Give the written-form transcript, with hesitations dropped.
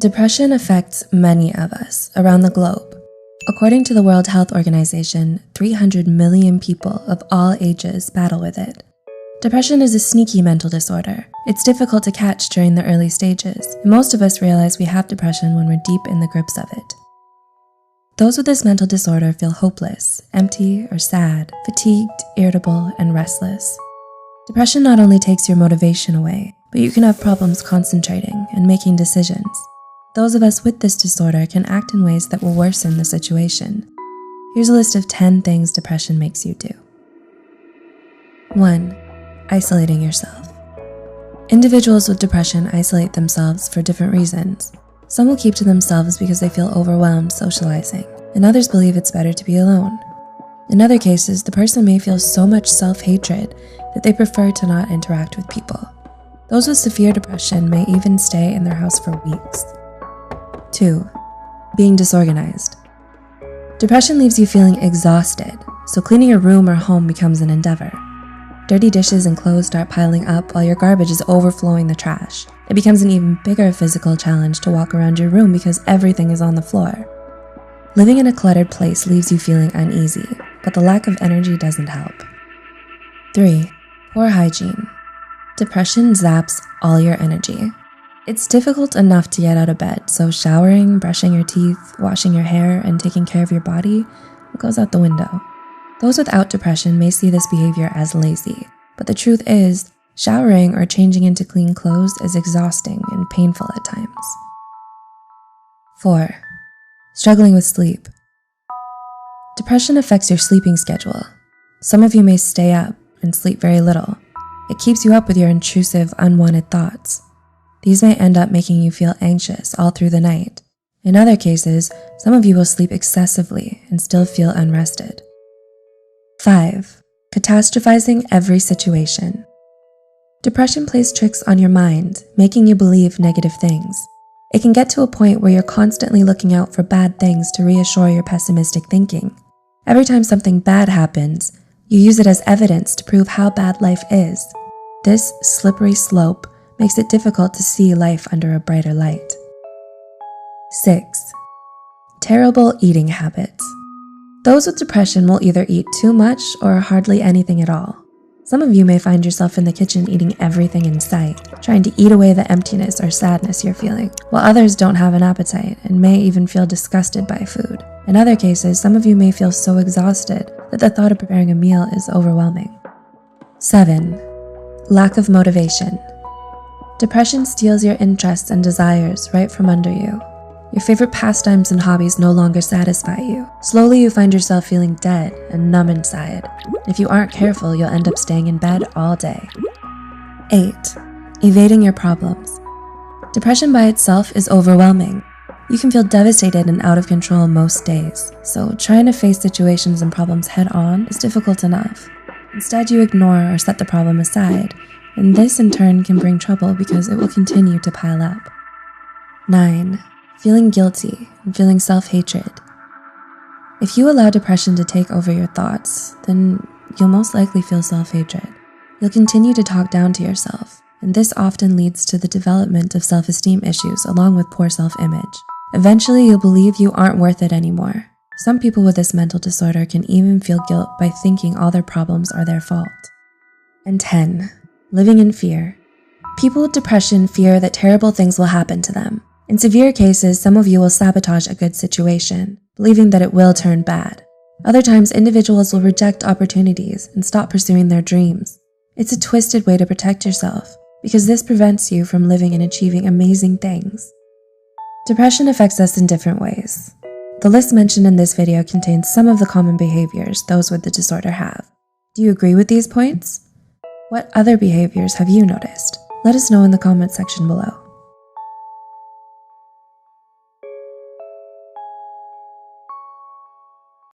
Depression affects many of us around the globe. According to the World Health Organization, 300 million people of all ages battle with it. Depression is a sneaky mental disorder. It's difficult to catch during the early stages, and most of us realize we have depression when we're deep in the grips of it. Those with this mental disorder feel hopeless, empty or sad, fatigued, irritable, and restless. Depression not only takes your motivation away, but you can have problems concentrating and making decisions. Those of us with this disorder can act in ways that will worsen the situation. Here's a list of 10 things depression makes you do. 1. Isolating yourself. Individuals with depression isolate themselves for different reasons. Some will keep to themselves because they feel overwhelmed socializing, and others believe it's better to be alone. In other cases, the person may feel so much self-hatred that they prefer to not interact with people. Those with severe depression may even stay in their house for weeks. 2. Being disorganized. Depression leaves you feeling exhausted, so cleaning your room or home becomes an endeavor. Dirty dishes and clothes start piling up while your garbage is overflowing the trash. It becomes an even bigger physical challenge to walk around your room because everything is on the floor. Living in a cluttered place leaves you feeling uneasy, but the lack of energy doesn't help. 3. Poor hygiene. Depression zaps all your energy. It's difficult enough to get out of bed, so showering, brushing your teeth, washing your hair, and taking care of your body goes out the window. Those without depression may see this behavior as lazy, but the truth is, showering or changing into clean clothes is exhausting and painful at times. 4. Struggling with sleep. Depression affects your sleeping schedule. Some of you may stay up and sleep very little. It keeps you up with your intrusive, unwanted thoughts. These may end up making you feel anxious all through the night. In other cases, some of you will sleep excessively and still feel unrested. 5. Catastrophizing every situation. Depression plays tricks on your mind, making you believe negative things. It can get to a point where you're constantly looking out for bad things to reassure your pessimistic thinking. Every time something bad happens, you use it as evidence to prove how bad life is. This slippery slope makes it difficult to see life under a brighter light. 6. Terrible eating habits. Those with depression will either eat too much or hardly anything at all. Some of you may find yourself in the kitchen eating everything in sight, trying to eat away the emptiness or sadness you're feeling, while others don't have an appetite and may even feel disgusted by food. In other cases, some of you may feel so exhausted that the thought of preparing a meal is overwhelming. 7. Lack of motivation. Depression steals your interests and desires right from under you. Your favorite pastimes and hobbies no longer satisfy you. Slowly, you find yourself feeling dead and numb inside. If you aren't careful, you'll end up staying in bed all day. 8. Evading your problems. Depression by itself is overwhelming. You can feel devastated and out of control most days, so trying to face situations and problems head-on is difficult enough. Instead, you ignore or set the problem aside, and this in turn can bring trouble because it will continue to pile up. 9. Feeling guilty and feeling self-hatred. If you allow depression to take over your thoughts, then you'll most likely feel self-hatred. You'll continue to talk down to yourself, and this often leads to the development of self-esteem issues along with poor self-image. Eventually, you'll believe you aren't worth it anymore. Some people with this mental disorder can even feel guilt by thinking all their problems are their fault. And 10. Living in fear. People with depression fear that terrible things will happen to them. In severe cases, some of you will sabotage a good situation, believing that it will turn bad. Other times, individuals will reject opportunities and stop pursuing their dreams. It's a twisted way to protect yourself, because this prevents you from living and achieving amazing things. Depression affects us in different ways. The list mentioned in this video contains some of the common behaviors those with the disorder have. Do you agree with these points? What other behaviors have you noticed? Let us know in the comment section below.